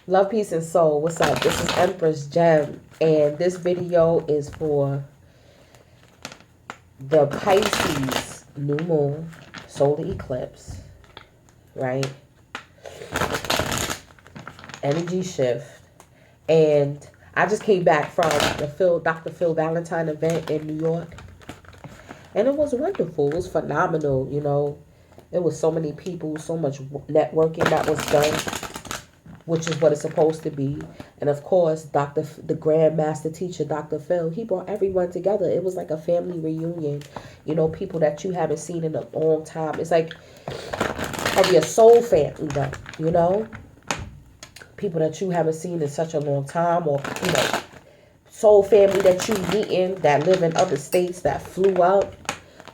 Love, peace, and soul. What's up? This is Empress Gem, and this video is for the Pisces new moon solar eclipse, right? Energy shift. And I just came back from the Dr. Phil Valentine event in New York, and it was wonderful. It was phenomenal, you know. There was so many people, so much networking that was done, which is what it's supposed to be. And of course, the Grand Master Teacher, Dr. Phil, he brought everyone together. It was like a family reunion. You know, people that you haven't seen in a long time. It's like probably a soul family, though, you know? People that you haven't seen in such a long time, or, you know, soul family that you meeting that live in other states that flew out,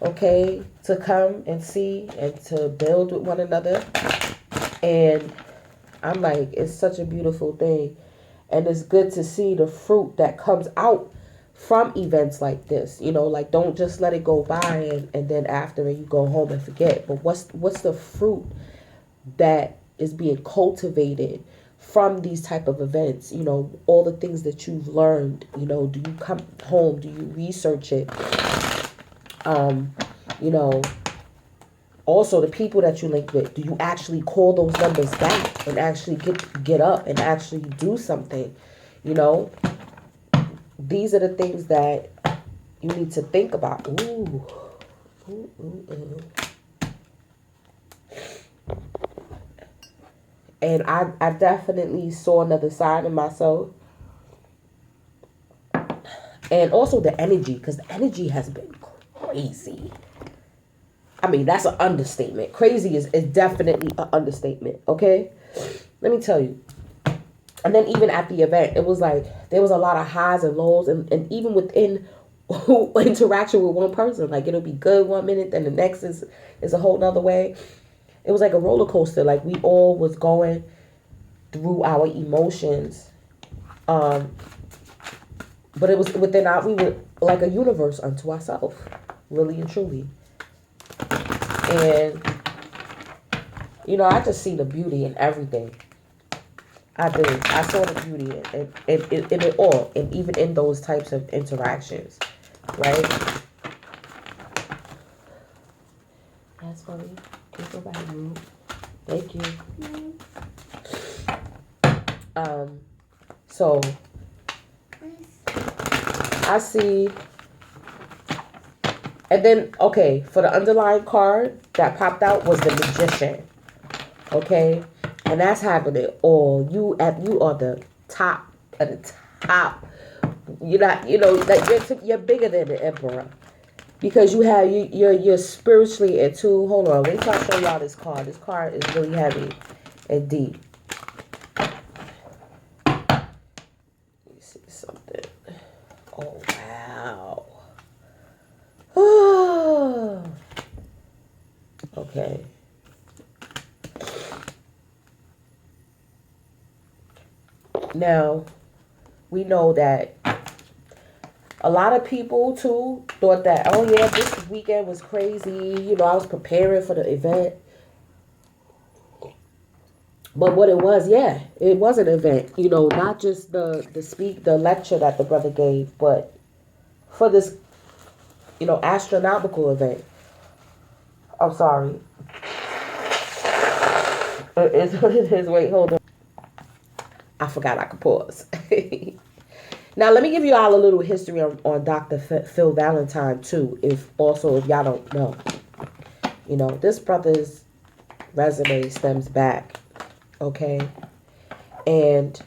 okay, to come and see and to build with one another. And I'm like, it's such a beautiful thing. And it's good to see the fruit that comes out from events like this. You know, like, don't just let it go by and then after you go home and forget. But what's the fruit that is being cultivated from these type of events? You know, all the things that you've learned. You know, do you come home? Do you research it? You know, also the people that you link with, do you actually call those numbers back and actually get up and actually do something? You know, these are the things that you need to think about. Ooh. Ooh, ooh, ooh. And I definitely saw another side of myself. And also the energy, because the energy has been crazy. I mean, that's an understatement. Crazy is definitely an understatement, okay? Let me tell you. And then even at the event, it was like there was a lot of highs and lows. And even within interaction with one person, like it'll be good one minute, then the next is a whole nother way. It was like a roller coaster. Like we all was going through our emotions. But it was we were like a universe unto ourselves, really and truly. And, you know, I just see the beauty in everything. I did. I saw the beauty in it all. And even in those types of interactions. Right? That's funny. Can't go back room. Thank you. So, I see. And then, okay, for the underlying card that popped out was the Magician. Okay? And that's having it all. You are the top of the top. You're not, you know, like you're bigger than the Emperor. Because you're spiritually attuned. Hold on, wait till I show y'all this card. This card is really heavy and deep. Let me see something. Oh, wow. Okay. Now, we know that a lot of people, too, thought that, oh, yeah, this weekend was crazy. You know, I was preparing for the event. But what it was, yeah, it was an event. You know, not just the lecture that the brother gave, but for this, you know, astronomical event. I'm sorry. It's what it is. Wait, hold on. I forgot I could pause. Now, let me give you all a little history on Dr. Phil Valentine, too, if y'all don't know. You know, this brother's resume stems back, okay? And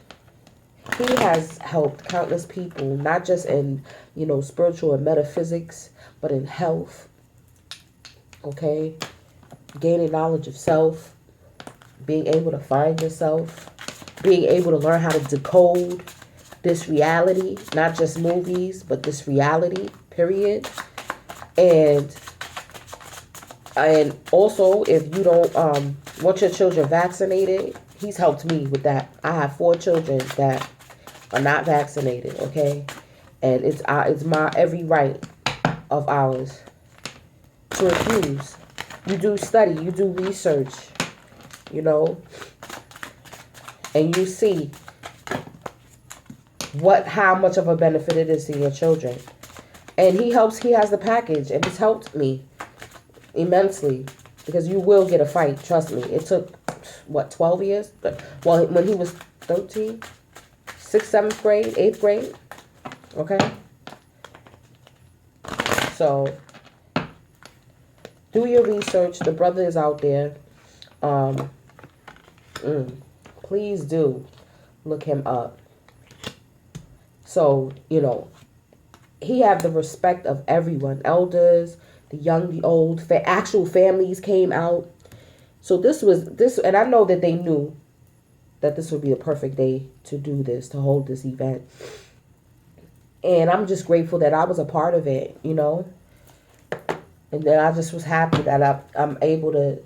he has helped countless people, not just in, you know, spiritual and metaphysics, but in health, okay? Gaining knowledge of self, being able to find yourself, being able to learn how to decode this reality, not just movies, but this reality, period. And also, if you don't want your children vaccinated, he's helped me with that. I have 4 children that are not vaccinated, okay? And it's my every right of ours to refuse. You do study, you do research, you know. And you see how much of a benefit it is to your children. And he has the package, and it's helped me immensely, because you will get a fight, trust me. It took, 12 years? Well, when he was 13, 6th, 7th grade, 8th grade, okay? So, do your research. The brother is out there. Please do look him up. So, he had the respect of everyone. Elders, the young, the old, actual families came out. So and I know that they knew that this would be a perfect day to do this, to hold this event. And I'm just grateful that I was a part of it, And then I just was happy that I'm able to,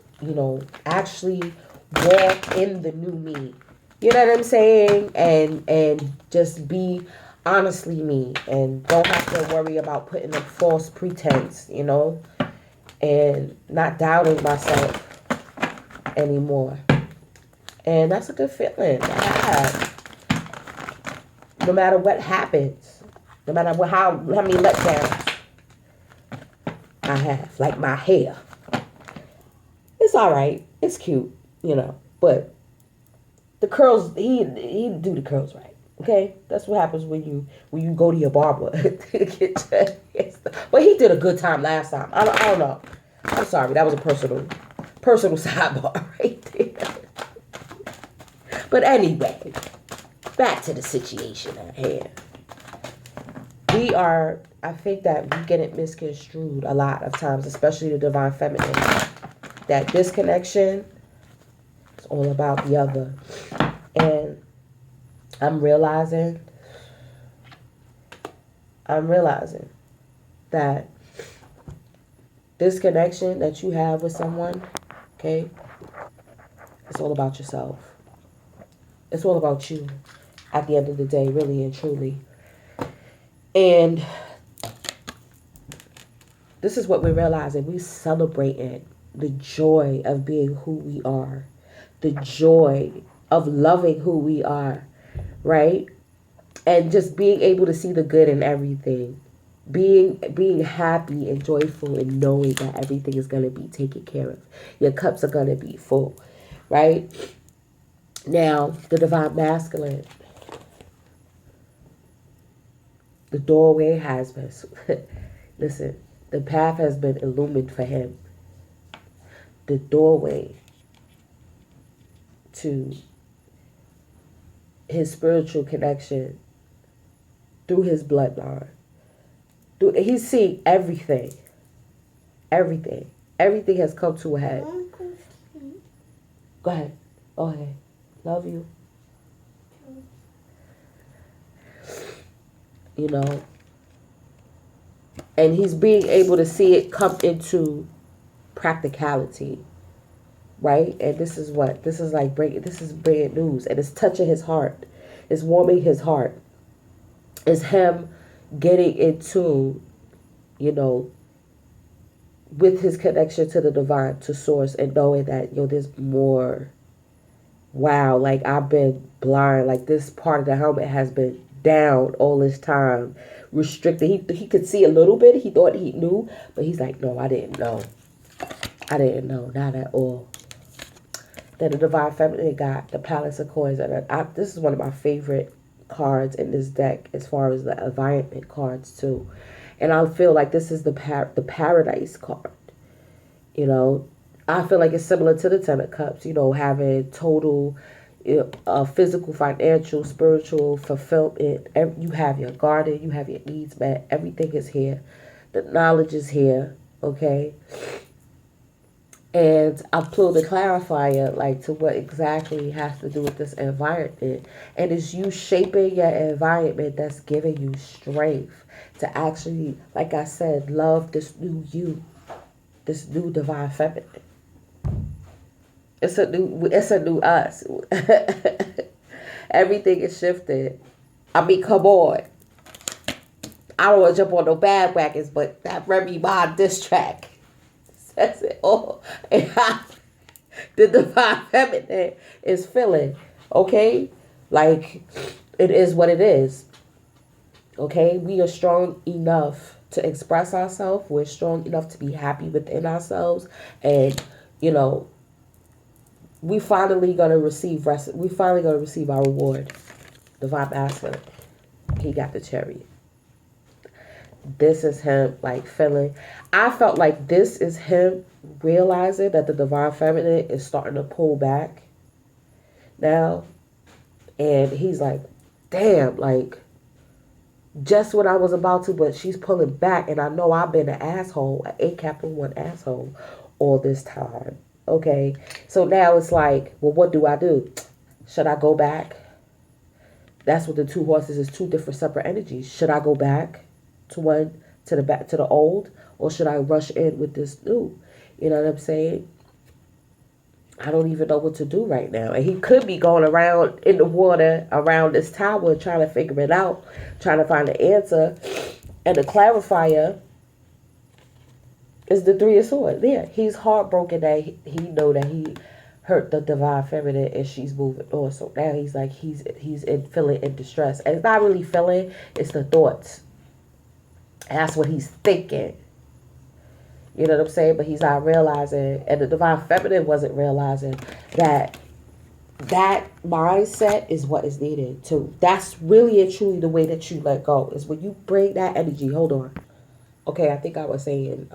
actually walk in the new me. You know what I'm saying? And just be honestly me, and don't have to worry about putting up false pretense, and not doubting myself anymore. And that's a good feeling to have. No matter what happens, no matter how many letdowns I have, like my hair. It's all right. It's cute, but the curls, he do the curls right. Okay, that's what happens when you go to your barber. But he did a good time last time. I don't know. I'm sorry, that was a personal sidebar right there. But anyway, back to the situation at hand. I think that we get it misconstrued a lot of times, especially the divine feminine. That disconnection is all about the other. And I'm realizing that this connection that you have with someone, okay, it's all about yourself. It's all about you at the end of the day, really and truly. And this is what we're realizing. We're celebrating the joy of being who we are, the joy of loving who we are, right? And just being able to see the good in everything. Being happy and joyful and knowing that everything is going to be taken care of. Your cups are going to be full, right? Now, the divine masculine. The doorway has been, listen, the path has been illumined for him. The doorway to his spiritual connection through his bloodline. He's seeing everything. Everything. Everything has come to a head. Go ahead. Okay. Love you. And he's being able to see it come into practicality, right? And this is brand news, and it's touching his heart. It's warming his heart. It's him getting into, with his connection to the divine, to source, and knowing that, there's more. Wow, like I've been blind, like this part of the helmet has been down all this time, restricted. He could see a little bit. He thought he knew, but he's like, no, I didn't know. Not at all. Then the divine feminine got the Palace of Coins, and this is one of my favorite cards in this deck as far as the environment cards too. And I feel like this is the paradise card. I feel like it's similar to the Ten of Cups. Having total physical, financial, spiritual fulfillment. You have your garden, you have your needs met. Everything is here. The knowledge is here. Okay. And I pulled the clarifier, like, to what exactly has to do with this environment. And it's you shaping your environment that's giving you strength to actually, like I said, love this new you, this new divine feminine. It's a new us. Everything is shifted. I mean, come on. I don't want to jump on no bandwagons, but that Remy Ma diss track says it all. And the divine feminine is feeling Okay? Like, it is what it is. Okay? We are strong enough to express ourselves. We're strong enough to be happy within ourselves. And, you know, we finally gonna receive we finally gonna receive our reward. Divine Masculine. He got the cherry. This is him like feeling. I felt like this is him realizing that the divine feminine is starting to pull back now. And he's like, damn, like just when I was about to, but she's pulling back. And I know I've been an asshole, an A capital one asshole all this time. Okay. So now it's like, well, what do I do? Should I go back? That's what the two horses is, two different separate energies. Should I go back to one, to the back, to the old, or should I rush in with this new? You know what I'm saying? I don't even know what to do right now. And he could be going around in the water around this tower trying to figure it out, trying to find the answer. And the clarifier is the Three of Swords. Yeah, he's heartbroken that he know that he hurt the divine feminine and she's moving on. So now he's like, he's feeling in distress. And it's not really feeling, it's the thoughts. That's what he's thinking. You know what I'm saying? But he's not realizing, and the divine feminine wasn't realizing that that mindset is what is needed to. That's really and truly the way that you let go, is when you bring that energy. Hold on. Okay, I think I was saying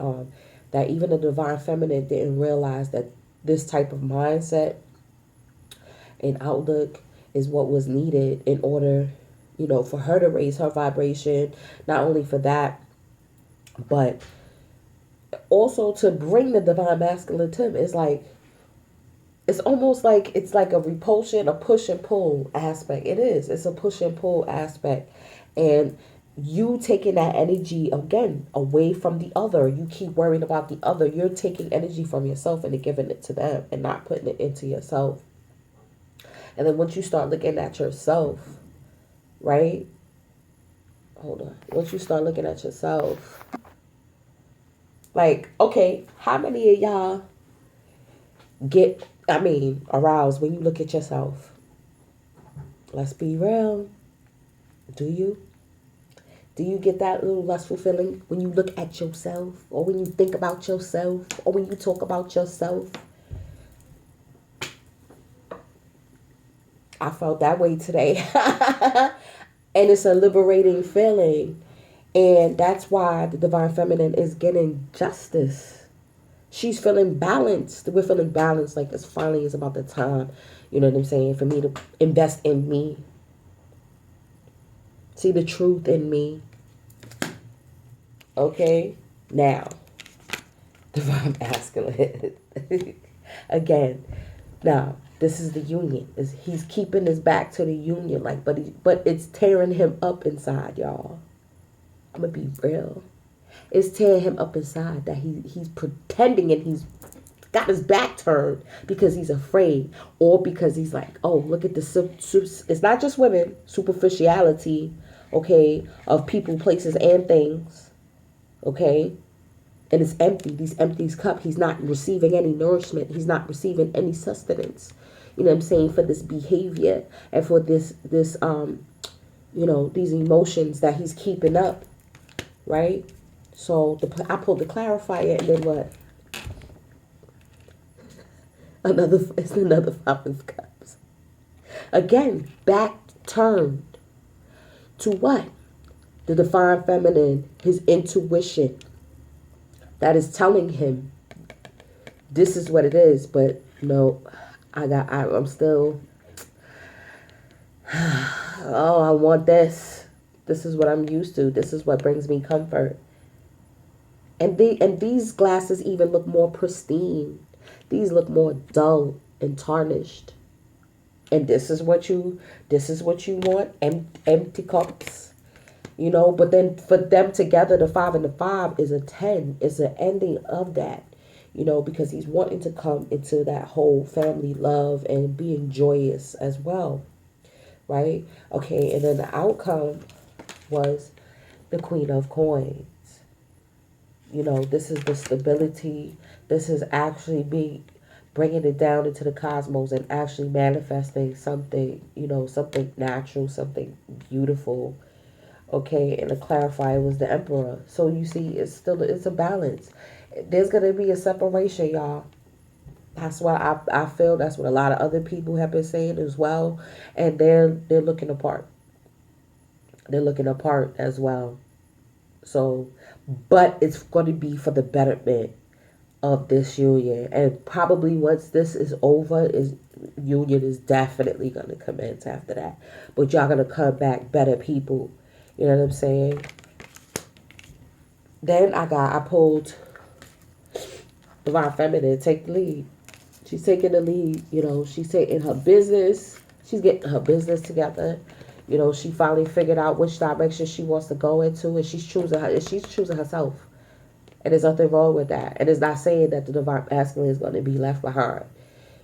that even the divine feminine didn't realize that this type of mindset and outlook is what was needed in order, you know, for her to raise her vibration. Not only for that, but also to bring the divine masculine to him. It's like, it's almost like it's like a repulsion, a push and pull aspect. It is. It's a push and pull aspect. And you taking that energy again away from the other. You keep worrying about the other. You're taking energy from yourself and giving it to them and not putting it into yourself. And then once you start looking at yourself, right? Hold on. Once you start looking at yourself, like, okay, how many of y'all get, aroused when you look at yourself? Let's be real. Do you? Do you get that little lustful feeling when you look at yourself, or when you think about yourself, or when you talk about yourself? I felt that way today. And it's a liberating feeling. And that's why the divine feminine is getting justice. She's feeling balanced. We're feeling balanced. Like, this finally is about the time, you know what I'm saying, for me to invest in me. See the truth in me. Okay? Now, divine masculine. Again, now, this is the union. He's keeping his back to the union, like, but it's tearing him up inside, y'all. I'm gonna be real. It's tearing him up inside that he's pretending and he's got his back turned because he's afraid, or because he's like, oh, look at the it's not just women, superficiality, okay, of people, places, and things, okay, and it's empty. These empties cup. He's not receiving any nourishment. He's not receiving any sustenance. You know what I'm saying, for this behavior and for this you know, these emotions that he's keeping up, right? So I pulled the clarifier, and then what? It's another Five of Cups. Again, back turned to what? The divine feminine, his intuition, that is telling him this is what it is. But no, I'm still, oh, I want this. This is what I'm used to. This is what brings me comfort. And these glasses even look more pristine. These look more dull and tarnished. And this is what you want, empty cups. You know, but then for them together, the 5 and the 5 is a 10. It's an ending of that. You know, because he's wanting to come into that whole family love and being joyous as well. Right? Okay, and then the outcome was the Queen of Coins. You know, this is the stability. This is actually bringing it down into the cosmos and actually manifesting something, something natural, something beautiful. Okay, and to clarify, it was the emperor. So you see, it's a balance. There's gonna be a separation, y'all. That's why I feel that's what a lot of other people have been saying as well, and they're looking apart. They're looking apart as well. So, but it's going to be for the betterment of this union, and probably once this is over, is union is definitely going to commence after that. But y'all gonna come back better people. You know what I'm saying? Then I pulled Divine Feminine, take the lead. She's taking the lead. She's taking her business. She's getting her business together. She finally figured out which direction she wants to go into, and she's choosing herself. And there's nothing wrong with that. And it's not saying that the divine masculine is going to be left behind.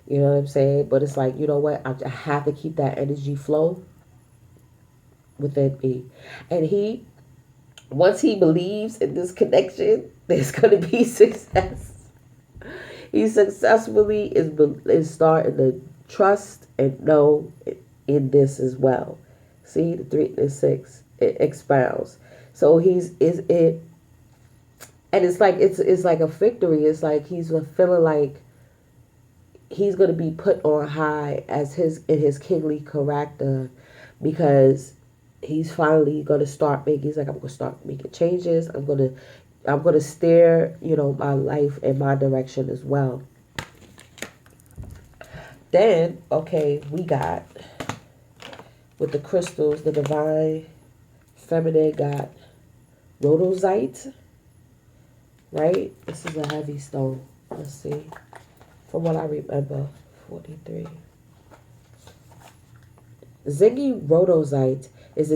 You know what I'm saying? But it's like, you know what? I have to keep that energy flow within me. And once he believes in this connection, there's going to be success. He successfully is starting to trust and know in this as well. See, the 3 and the 6, it expounds. So he's is it, and it's like a victory. It's like he's feeling like he's gonna be put on high as his kingly character, because he's finally gonna start making. He's like, I'm gonna start making changes. I'm gonna steer, my life in my direction as well. Then, okay, we got with the crystals, the divine feminine got rhodozite, right? This is a heavy stone. Let's see. From what I remember, 43. Zingy rhodozite is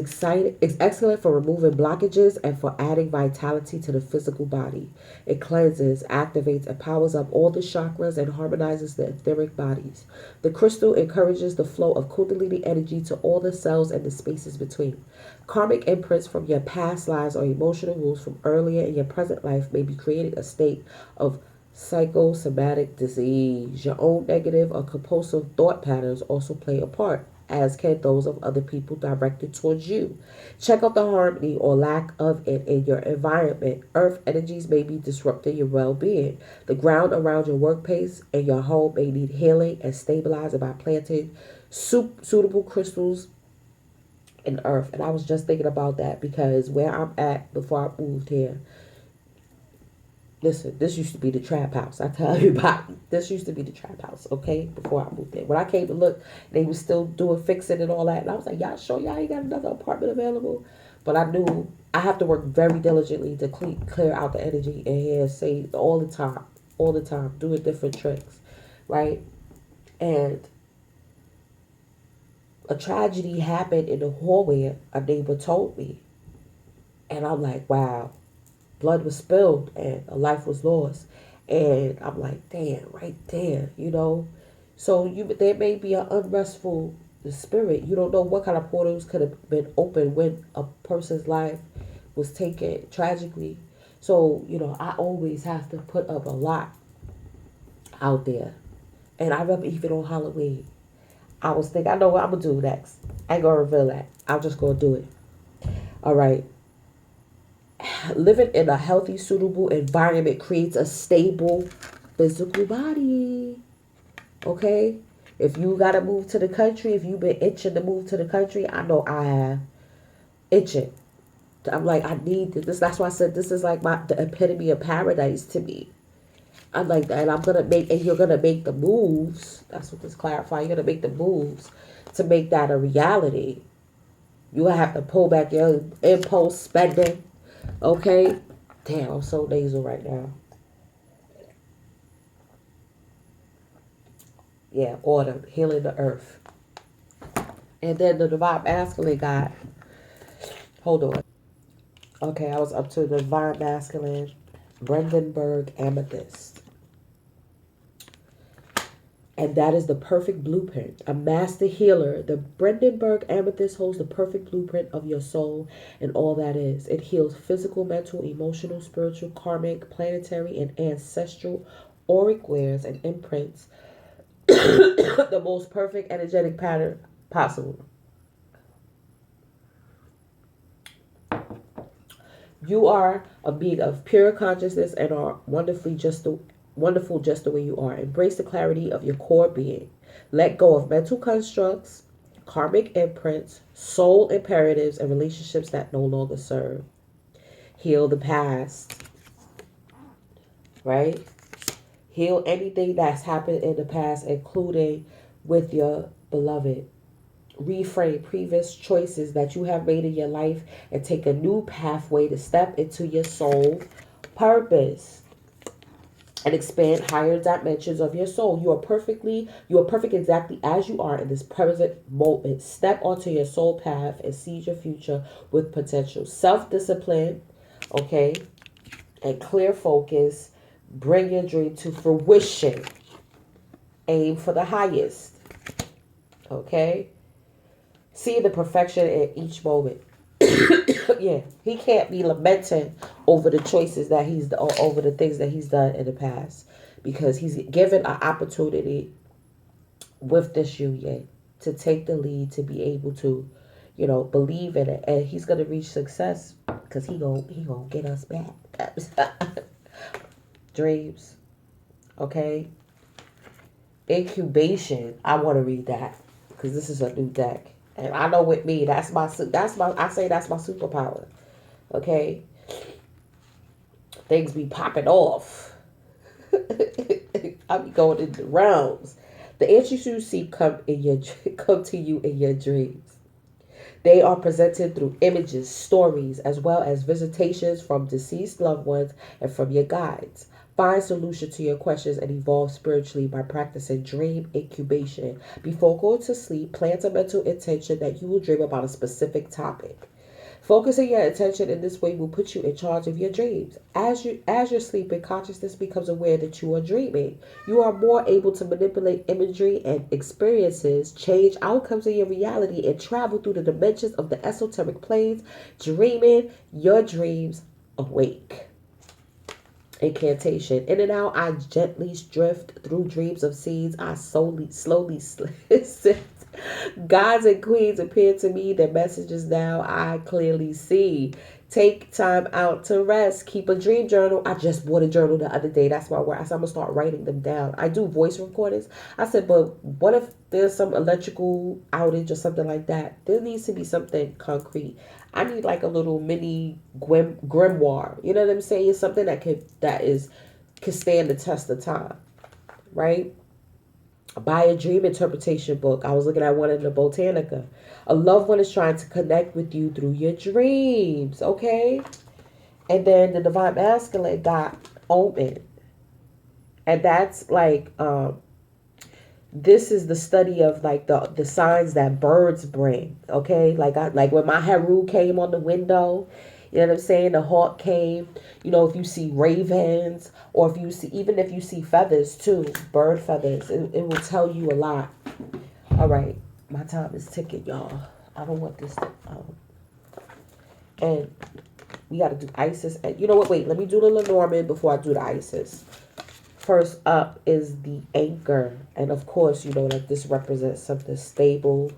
excellent for removing blockages and for adding vitality to the physical body. It cleanses, activates, and powers up all the chakras and harmonizes the etheric bodies. The crystal encourages the flow of Kundalini energy to all the cells and the spaces between. Karmic imprints from your past lives or emotional wounds from earlier in your present life may be creating a state of psychosomatic disease. Your own negative or compulsive thought patterns also play a part, as can those of other people directed towards you. Check out the harmony or lack of it in your environment. Earth energies may be disrupting your well-being. The ground around your workplace and your home may need healing and stabilizing by planting suitable crystals in earth. And I was just thinking about that, because where I'm at before I moved here, listen, this used to be the trap house. I tell everybody, this used to be the trap house, okay? Before I moved there. When I came to look, they were still doing fixing and all that. And I was like, y'all sure y'all ain't got another apartment available? But I knew I have to work very diligently to clear out the energy in here, say all the time, doing different tricks, right? And a tragedy happened in the hallway, a neighbor told me. And I'm like, wow. Blood was spilled and a life was lost. And I'm like, damn, right there, So there may be an unrestful spirit. You don't know what kind of portals could have been opened when a person's life was taken tragically. So, I always have to put up a lot out there. And I remember even on Halloween, I was thinking, I know what I'm going to do next. I ain't going to reveal that. I'm just going to do it. All right. Living in a healthy, suitable environment creates a stable physical body. Okay? If you got to move to the country, if you've been itching to move to the country, I know I have. Itching. I'm like, I need this. That's why I said this is like the epitome of paradise to me. I'm like that. And you're going to make the moves. That's what this clarifies. You're going to make the moves to make that a reality. You have to pull back your impulse spending. Okay? Damn, I'm so nasal right now. Yeah, order, healing the earth. And then the divine masculine got, hold on. Okay, I was up to the divine masculine, Brandenburg amethyst. And that is the perfect blueprint. A master healer. The Brandenburg amethyst holds the perfect blueprint of your soul and all that is. It heals physical, mental, emotional, spiritual, karmic, planetary, and ancestral auric wears and imprints the most perfect energetic pattern possible. You are a being of pure consciousness and are wonderful just the way you are. Embrace the clarity of your core being. Let go of mental constructs, karmic imprints, soul imperatives, and relationships that no longer serve. Heal the past, right? Heal anything that's happened in the past, including with your beloved. Reframe previous choices that you have made in your life and take a new pathway to step into your soul purpose and expand higher dimensions of your soul. You are perfect exactly as you are in this present moment. Step onto your soul path and seize your future with potential. Self-discipline, okay, and clear focus. Bring your dream to fruition. Aim for the highest, okay? See the perfection in each moment. Yeah, he can't be lamenting over the choices that over the things that he's done in the past, because he's given an opportunity with this union to take the lead, to be able to, believe in it, and he's gonna reach success because he gonna get us back. Dreams, okay. Incubation. I want to read that because this is a new deck, and I know with me that's my I say that's my superpower. Okay, things be popping off. I be going in the realms. The answers you seek come to you in your dreams. They are presented through images, stories, as well as visitations from deceased loved ones and from your guides. Find solution to your questions and evolve spiritually by practicing dream incubation. Before going to sleep, plant a mental intention that you will dream about a specific topic. Focusing your attention in this way will put you in charge of your dreams. As you're sleeping, consciousness becomes aware that you are dreaming. You are more able to manipulate imagery and experiences, change outcomes in your reality, and travel through the dimensions of the esoteric planes, dreaming your dreams awake. Incantation. In and out, I gently drift through dreams of scenes I slowly slip. Gods and queens appear to me. Their messages now I clearly see. Take time out to rest. Keep a dream journal. I just bought a journal the other day. That's why I said I'm gonna start writing them down. I do voice recordings. I said, but what if there's some electrical outage or something like that? There needs to be something concrete. I need like a little mini grimoire. You know what I'm saying? Something could stand the test of time, right? Buy a dream interpretation book. I was looking at one in the Botanica. A loved one is trying to connect with you through your dreams, okay? And then the Divine Masculine got Omen. And that's like, this is the study of like the signs that birds bring, okay? Like when my Heru came on the window, you know what I'm saying? The hawk came. If you see ravens, or even if you see feathers too, bird feathers, it will tell you a lot. All right, my time is ticking, y'all. I don't want this to, and we got to do Isis. And you know what? Wait, let me do the Lenormand before I do the Isis. First up is the anchor. And of course, like this represents something stable,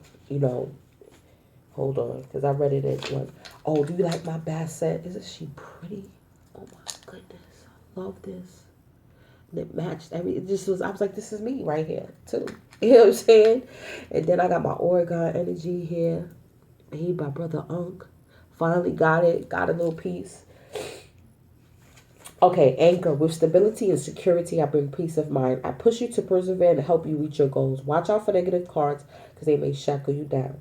Hold on, because I read it in one. Oh, do you like my basset? Isn't she pretty? Oh my goodness. I love this. And it matched I was like, this is me right here, too. You know what I'm saying? And then I got my Oregon energy here. He, my brother Unc. Finally got it. Got a little piece. Okay, anchor. With stability and security, I bring peace of mind. I push you to persevere and help you reach your goals. Watch out for negative cards because they may shackle you down.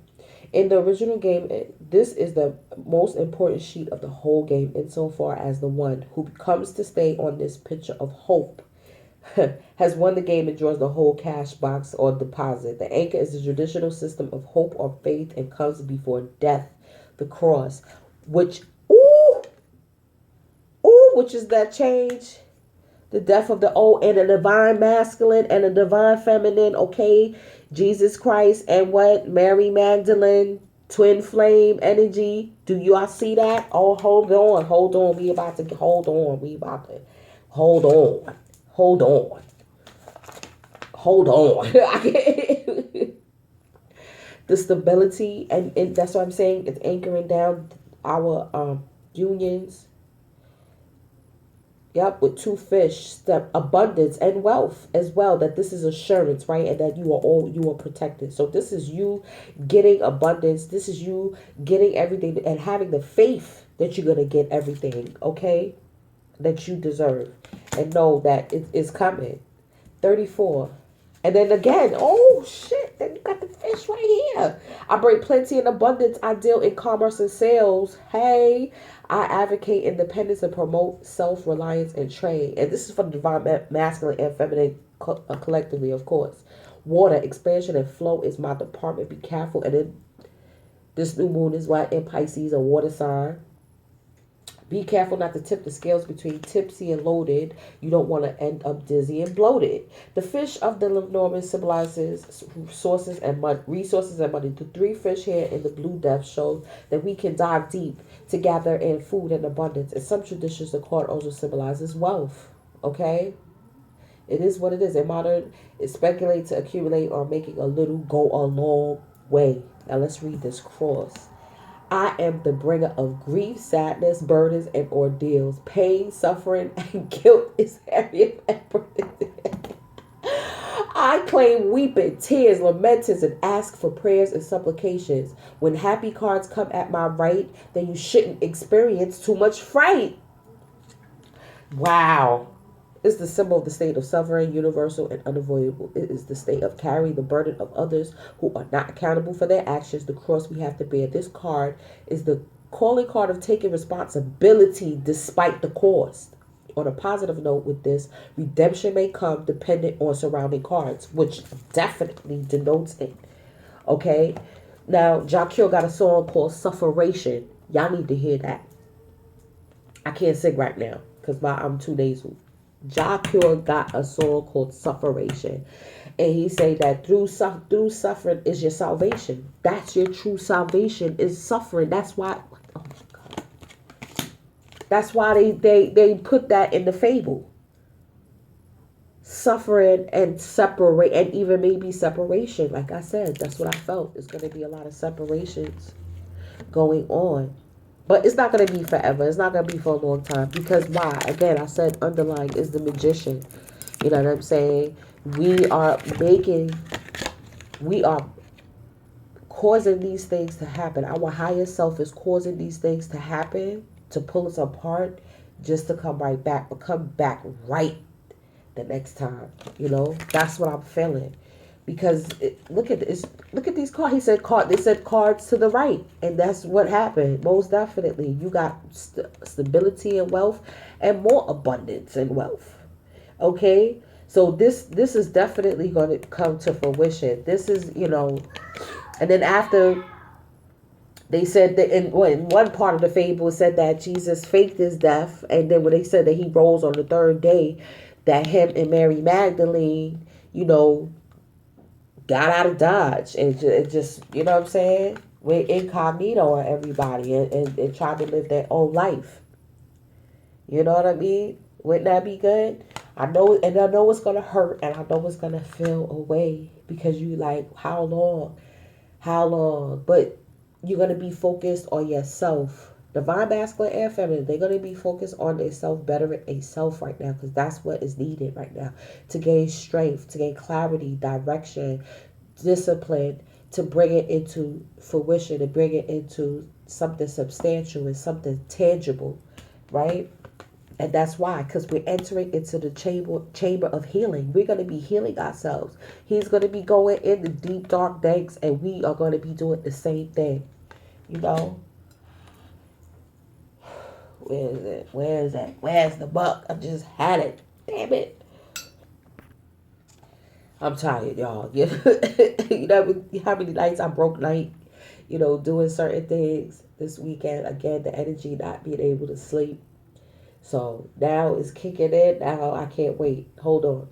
In the original game, this is the most important sheet of the whole game insofar as the one who comes to stay on this picture of hope has won the game and draws the whole cash box or deposit. The anchor is the traditional system of hope or faith and comes before death, the cross, which is that change, the death of the old, and a divine masculine and a divine feminine, okay? Jesus Christ and what? Mary Magdalene, twin flame energy. Do y'all see that? Oh, hold on. We about to hold on. Hold on. Hold on. I can't. The stability, and that's what I'm saying. It's anchoring down our unions. Yep, with two fish, step abundance and wealth as well. That this is assurance, right? And that you are protected. So this is you getting abundance. This is you getting everything and having the faith that you're gonna get everything, okay? That you deserve. And know that it is coming. 34. And then again, oh shit, then you got the fish right here. I bring plenty and abundance. I deal in commerce and sales. Hey, I advocate independence and promote self-reliance and trade. And this is for the divine masculine and feminine collectively, of course. Water, expansion, and flow is my department. Be careful. And then this new moon is right in Pisces, a water sign. Be careful not to tip the scales between tipsy and loaded. You don't want to end up dizzy and bloated. The fish of the Lenormand symbolizes resources and money. The three fish here in the blue depth show that we can dive deep to gather in food and abundance. In some traditions, the card also symbolizes wealth. Okay? It is what it is. In modern, it speculates to accumulate or making a little go a long way. Now let's read this cross. I am the bringer of grief, sadness, burdens, and ordeals. Pain, suffering, and guilt is heavy and I claim weeping, tears, lamentations, and ask for prayers and supplications. When happy cards come at my right, then you shouldn't experience too much fright. Wow. It's the symbol of the state of suffering, universal and unavoidable. It is the state of carrying the burden of others who are not accountable for their actions, the cross we have to bear. This card is the calling card of taking responsibility despite the cost. On a positive note with this, redemption may come dependent on surrounding cards, which definitely denotes it. Okay? Now, Jacques got a song called Sufferation. Y'all need to hear that. I can't sing right now because I'm 2 days old. Jacques got a song called Sufferation. And he say that through suffering is your salvation. That's your true salvation is suffering. That's why, oh my God. That's why they put that in the fable. Suffering and separate, and even maybe separation. Like I said, that's what I felt. There's going to be a lot of separations going on. But it's not going to be forever. It's not going to be for a long time. Because why? Again, I said underlying is the magician. You know what I'm saying? We are causing these things to happen. Our higher self is causing these things to happen, to pull us apart, just to come right back. But come back right the next time. You know? That's what I'm feeling. Because look at this. Look at these cards. He said They said cards to the right, and that's what happened. Most definitely, you got stability and wealth, and more abundance and wealth. Okay, so this is definitely going to come to fruition. This is and then after they said that in one part of the fable it said that Jesus faked his death, and then when they said that he rose on the third day, that him and Mary Magdalene, got out of Dodge and just you know what I'm saying? Went incognito on everybody and tried to live their own life. You know what I mean? Wouldn't that be good? I know it's going to hurt, and I know it's going to feel away because you like, how long? How long? But you're going to be focused on yourself. Divine masculine and feminine, they're going to be focused on their self, bettering a self right now, because that's what is needed right now to gain strength, to gain clarity, direction, discipline, to bring it into fruition, to bring it into something substantial and something tangible, right? And that's why, because we're entering into the chamber of healing. We're going to be healing ourselves. He's going to be going in the deep, dark depths, and we are going to be doing the same thing, Where is it? Where is it? Where's the buck? I just had it. Damn it. I'm tired, y'all. You know how many nights I broke night, doing certain things this weekend. Again, the energy not being able to sleep. So now it's kicking in. Now I can't wait. Hold on.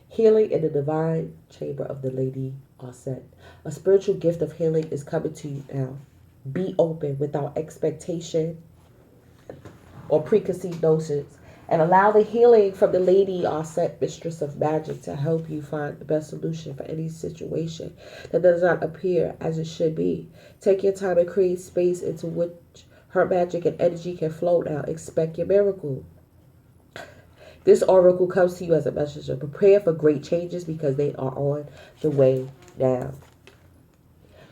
Healing in the divine chamber of the Lady Arsette. A spiritual gift of healing is coming to you now. Be open without expectation or preconceived notions. And allow the healing from the lady or set mistress of magic to help you find the best solution for any situation that does not appear as it should be. Take your time and create space into which her magic and energy can flow now. Expect your miracle. This oracle comes to you as a messenger. Prepare for great changes because they are on the way now.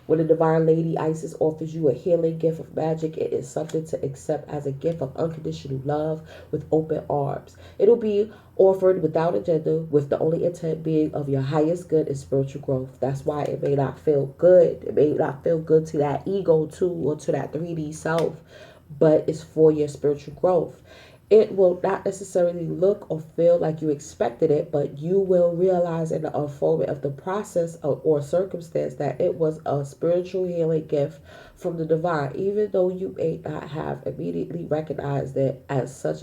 When the Divine Lady Isis offers you a healing gift of magic, it is something to accept as a gift of unconditional love with open arms. It'll be offered without agenda, with the only intent being of your highest good and spiritual growth. That's why it may not feel good. It may not feel good to that ego too, or to that 3D self, but it's for your spiritual growth. It will not necessarily look or feel like you expected it, but you will realize in the unfoldment of the process or circumstance that it was a spiritual healing gift from the divine, even though you may not have immediately recognized it as such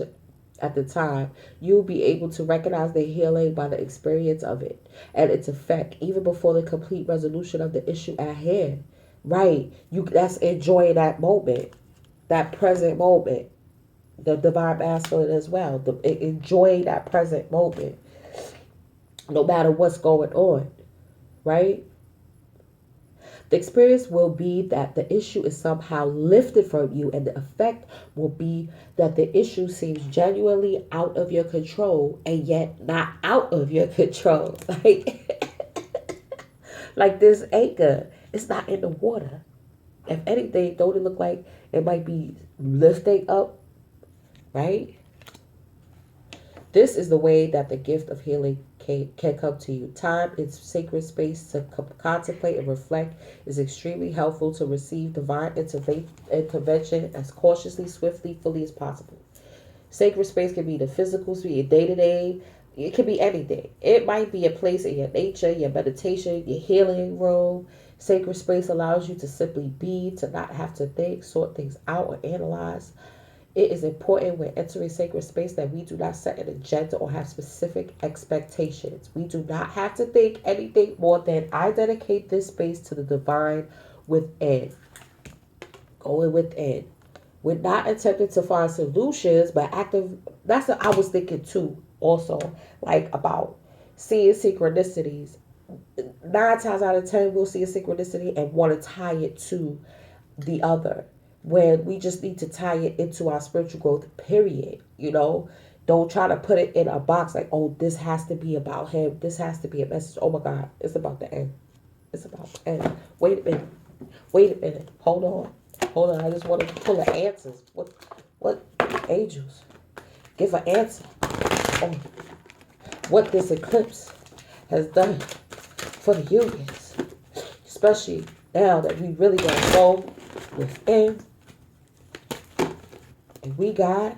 at the time. You'll be able to recognize the healing by the experience of it and its effect, even before the complete resolution of the issue at hand. Right? That's enjoying that moment, that present moment, the divine masculine as well. Enjoy that present moment, no matter what's going on, right? The experience will be that the issue is somehow lifted from you, and the effect will be that the issue seems genuinely out of your control and yet not out of your control. Like this anchor, it's not in the water. If anything, don't it look like it might be lifting up, right? This is the way that the gift of healing can come to you. Time in sacred space to contemplate and reflect is extremely helpful to receive divine intervention as cautiously, swiftly, fully as possible. Sacred space can be the physical space, your day-to-day. It can be anything. It might be a place in your nature, your meditation, your healing room. Sacred space allows you to simply be, to not have to think, sort things out, or analyze. It is important when entering sacred space that we do not set an agenda or have specific expectations. We do not have to think anything more than I dedicate this space to the divine within. Going within. We're not attempting to find solutions, but active. That's what I was thinking too, also, like about seeing synchronicities. 9 times out of 10, we'll see a synchronicity and want to tie it to the other, when we just need to tie it into our spiritual growth, period. Don't try to put it in a box like, oh, this has to be about him, this has to be a message. Oh my God, it's about to end. It's about to end. Wait a minute, hold on. I just want to pull the answers. What angels give an answer on what this eclipse has done for the unions, especially now that we really gonna go within. And we got